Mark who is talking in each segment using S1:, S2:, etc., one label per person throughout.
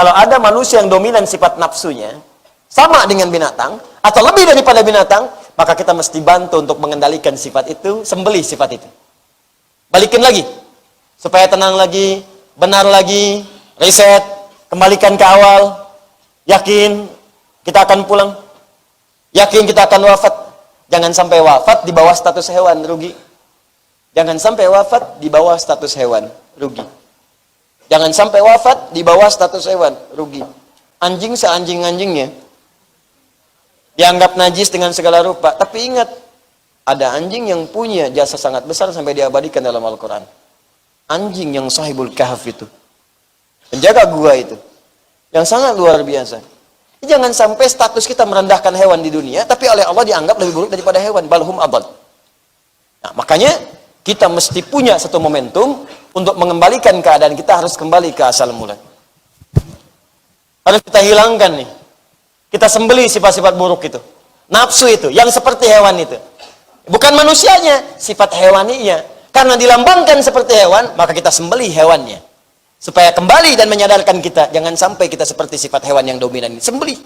S1: Kalau ada manusia yang dominan sifat nafsunya, sama dengan binatang, atau lebih daripada binatang, maka kita mesti bantu untuk mengendalikan sifat itu, sembelih sifat itu. Balikin lagi, supaya tenang lagi, benar lagi, reset, kembalikan ke awal, yakin kita akan pulang, yakin kita akan wafat. Jangan sampai wafat di bawah status hewan, rugi. Jangan sampai wafat di bawah status hewan, rugi. Jangan sampai wafat di bawah status hewan, rugi. Anjing seanjing-anjingnya dianggap najis dengan segala rupa, tapi ingat, ada anjing yang punya jasa sangat besar sampai diabadikan dalam Al-Quran. Anjing yang sahibul kahf itu, penjaga gua itu, yang sangat luar biasa. Jangan sampai status kita merendahkan hewan di dunia, tapi oleh Allah dianggap lebih buruk daripada hewan, balhum adal. Nah, makanya kita mesti punya satu momentum untuk mengembalikan keadaan kita, harus kembali ke asal mula. Harus kita hilangkan nih. Kita sembelih sifat-sifat buruk itu. Nafsu itu, yang seperti hewan itu. Bukan manusianya, sifat hewaninya. Karena dilambangkan seperti hewan, maka kita sembelih hewannya. Supaya kembali dan menyadarkan kita, jangan sampai kita seperti sifat hewan yang dominan ini. Sembelih.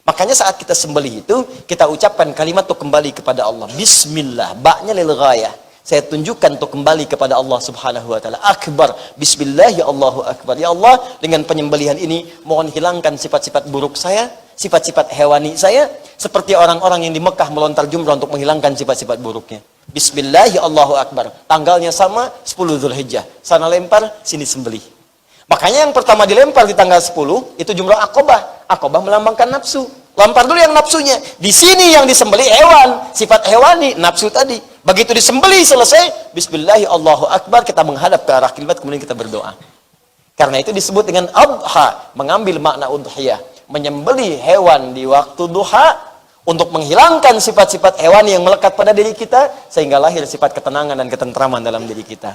S1: Makanya saat kita sembelih itu, kita ucapkan kalimat untuk kembali kepada Allah. Bismillah, ba'nya lil ghayah. Saya tunjukkan untuk kembali kepada Allah Subhanahu wa taala. Akbar, bismillah, ya Allahu akbar. Ya Allah, dengan penyembelihan ini mohon hilangkan sifat-sifat buruk saya, sifat-sifat hewani saya, seperti orang-orang yang di Mekah melontar jumrah untuk menghilangkan sifat-sifat buruknya. Bismillah, ya Allahu akbar. Tanggalnya sama, 10 Dzulhijjah. Sana lempar, sini sembelih. Makanya yang pertama dilempar di tanggal 10 itu jumrah Aqabah. Aqabah melambangkan nafsu. Lempar dulu yang nafsunya. Di sini yang disembelih hewan, sifat hewani, nafsu tadi. Begitu disembelih selesai, bismillah, Allahu akbar, kita menghadap ke arah kiblat, kemudian kita berdoa. Karena itu disebut dengan adha, mengambil makna udhiyah, menyembelih hewan di waktu duha untuk menghilangkan sifat-sifat hewan yang melekat pada diri kita, sehingga lahir sifat ketenangan dan ketentraman dalam diri kita.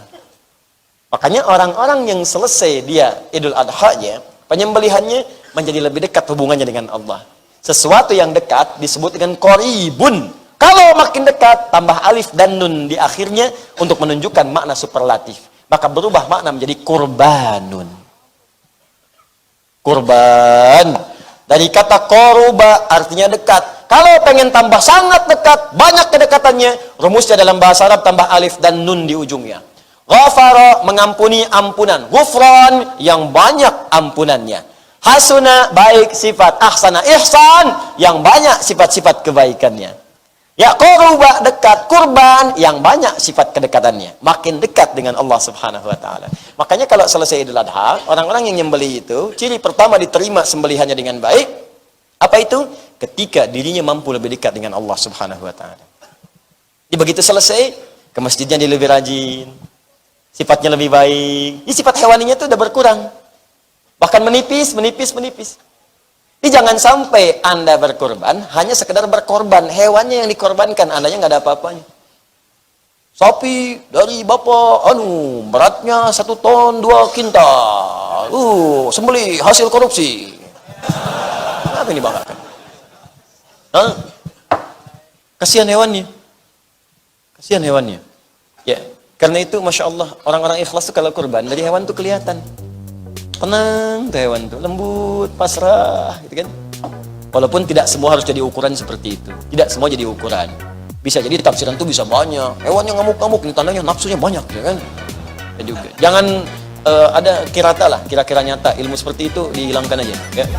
S1: Makanya orang-orang yang selesai dia Idul Adha-nya, penyembelihannya menjadi lebih dekat hubungannya dengan Allah. Sesuatu yang dekat disebut dengan qoribun. Kalau makin dekat, tambah alif dan nun di akhirnya untuk menunjukkan makna superlatif. Maka berubah makna menjadi kurbanun. Kurban. Dari kata koruba artinya dekat. Kalau pengen tambah sangat dekat, banyak kedekatannya, rumusnya dalam bahasa Arab tambah alif dan nun di ujungnya. Ghafara, mengampuni, ampunan. Ghufran, yang banyak ampunannya. Hasuna, baik sifat. Ahsana, ihsan, yang banyak sifat-sifat kebaikannya. Ya koruba, dekat. Kurban, yang banyak sifat kedekatannya. Makin dekat dengan Allah Subhanahu wa ta'ala. Makanya kalau selesai Idul Adha, orang-orang yang nyembelih itu, ciri pertama diterima sembelihannya dengan baik. Apa itu? Ketika dirinya mampu lebih dekat dengan Allah Subhanahu wa ta'ala. Jadi begitu selesai, ke masjidnya dia lebih rajin, sifatnya lebih baik. Ini sifat hewaninya itu udah berkurang. Bahkan menipis. Jadi jangan sampai Anda berkorban hanya sekedar berkorban, hewannya yang dikorbankan, Andanya nggak ada apa-apanya. Sapi dari bapak, beratnya 1 ton 2 kintal. Sembelih hasil korupsi. Apa yang dibanggakan? Kasihan hewannya. Ya, karena itu Masya Allah, orang-orang ikhlas tuh kalau kurban, dari hewan tuh kelihatan. Tenang tuh hewan tuh, lembut, pasrah, gitu kan. Walaupun tidak semua harus jadi ukuran seperti itu. Tidak semua jadi ukuran. Bisa jadi tafsiran tuh bisa banyak. Hewannya ngamuk-ngamuk, ini tandanya nafsunya banyak, ya kan? Dan juga jangan ada kirata lah, kira-kira nyata. Ilmu seperti itu dihilangkan aja, ya.